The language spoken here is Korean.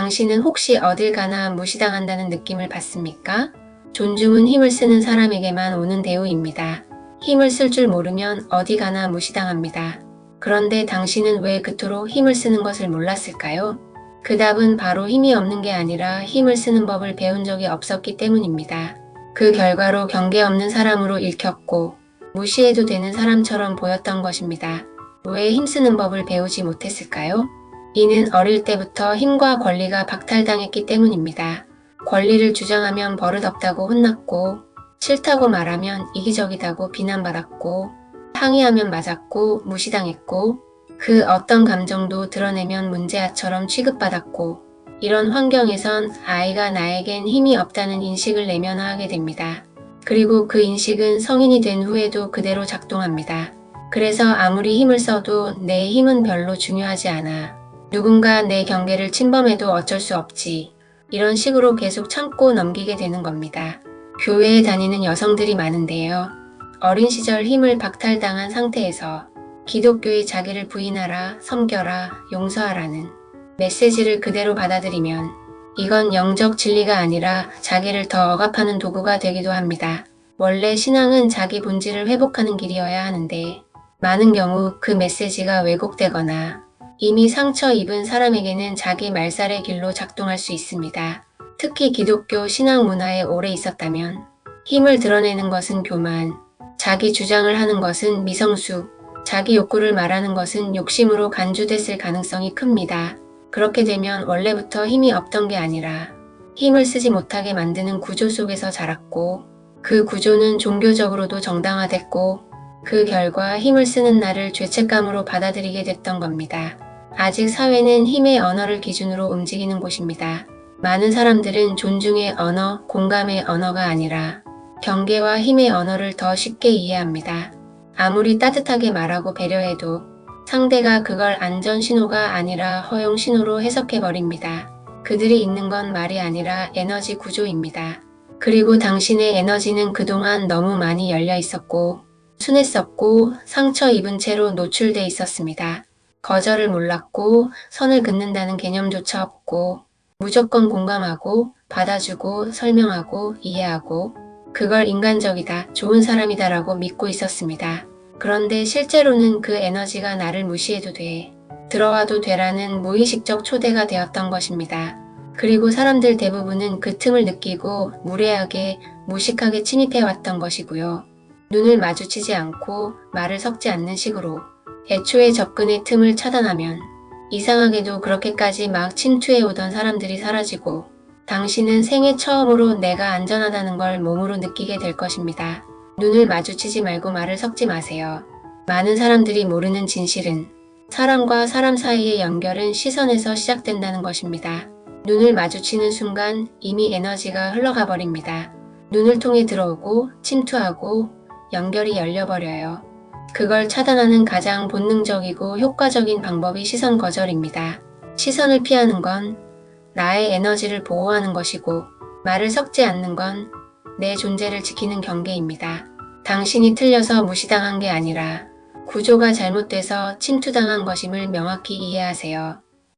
당신은 혹시 어딜 가나 무시당한다는 느낌을 받습니까? 존중은 힘을 쓰는 사람에게만 오는 대우입니다. 힘을 쓸 줄 모르면 어디 가나 무시당합니다. 그런데 당신은 왜 그토록 힘을 쓰는 것을 몰랐을까요? 그 답은 바로 힘이 없는 게 아니라 힘을 쓰는 법을 배운 적이 없었기 때문입니다. 그 결과로 경계 없는 사람으로 읽혔고 무시해도 되는 사람처럼 보였던 것입니다. 왜 힘쓰는 법을 배우지 못했을까요? 이는 어릴 때부터 힘과 권리가 박탈당했기 때문입니다. 권리를 주장하면 버릇없다고 혼났고, 싫다고 말하면 이기적이다고 비난받았고, 항의하면 맞았고 무시당했고, 그 어떤 감정도 드러내면 문제아처럼 취급받았고, 이런 환경에선 아이가 나에겐 힘이 없다는 인식을 내면화하게 됩니다. 그리고 그 인식은 성인이 된 후에도 그대로 작동합니다. 그래서 아무리 힘을 써도 내 힘은 별로 중요하지 않아. 누군가 내 경계를 침범해도 어쩔 수 없지. 이런 식으로 계속 참고 넘기게 되는 겁니다. 교회에 다니는 여성들이 많은데요. 어린 시절 힘을 박탈당한 상태에서 기독교의 자기를 부인하라, 섬겨라, 용서하라는 메시지를 그대로 받아들이면 이건 영적 진리가 아니라 자기를 더 억압하는 도구가 되기도 합니다. 원래 신앙은 자기 본질을 회복하는 길이어야 하는데 많은 경우 그 메시지가 왜곡되거나 이미 상처 입은 사람에게는 자기 말살의 길로 작동할 수 있습니다. 특히 기독교 신앙 문화에 오래 있었다면 힘을 드러내는 것은 교만, 자기 주장을 하는 것은 미성숙, 자기 욕구를 말하는 것은 욕심으로 간주됐을 가능성이 큽니다. 그렇게 되면 원래부터 힘이 없던 게 아니라 힘을 쓰지 못하게 만드는 구조 속에서 자랐고 그 구조는 종교적으로도 정당화됐고 그 결과 힘을 쓰는 나를 죄책감으로 받아들이게 됐던 겁니다. 아직 사회는 힘의 언어를 기준으로 움직이는 곳입니다. 많은 사람들은 존중의 언어, 공감의 언어가 아니라 경계와 힘의 언어를 더 쉽게 이해합니다. 아무리 따뜻하게 말하고 배려해도 상대가 그걸 안전 신호가 아니라 허용 신호로 해석해버립니다. 그들이 있는 건 말이 아니라 에너지 구조입니다. 그리고 당신의 에너지는 그동안 너무 많이 열려 있었고 순했었고 상처 입은 채로 노출돼 있었습니다. 거절을 몰랐고 선을 긋는다는 개념조차 없고 무조건 공감하고 받아주고 설명하고 이해하고 그걸 인간적이다, 좋은 사람이다라고 믿고 있었습니다. 그런데 실제로는 그 에너지가 나를 무시해도 돼, 들어와도 되라는 무의식적 초대가 되었던 것입니다. 그리고 사람들 대부분은 그 틈을 느끼고 무례하게 무식하게 침입해왔던 것이고요. 눈을 마주치지 않고 말을 섞지 않는 식으로 애초에 접근의 틈을 차단하면 이상하게도 그렇게까지 막 침투해오던 사람들이 사라지고 당신은 생애 처음으로 내가 안전하다는 걸 몸으로 느끼게 될 것입니다. 눈을 마주치지 말고 말을 섞지 마세요. 많은 사람들이 모르는 진실은 사람과 사람 사이의 연결은 시선에서 시작된다는 것입니다. 눈을 마주치는 순간 이미 에너지가 흘러가 버립니다. 눈을 통해 들어오고 침투하고 연결이 열려버려요. 그걸 차단하는 가장 본능적이고 효과적인 방법이 시선 거절입니다. 시선을 피하는 건 나의 에너지를 보호하는 것이고 말을 섞지 않는 건 내 존재를 지키는 경계입니다. 당신이 틀려서 무시당한 게 아니라 구조가 잘못돼서 침투당한 것임을 명확히 이해하세요.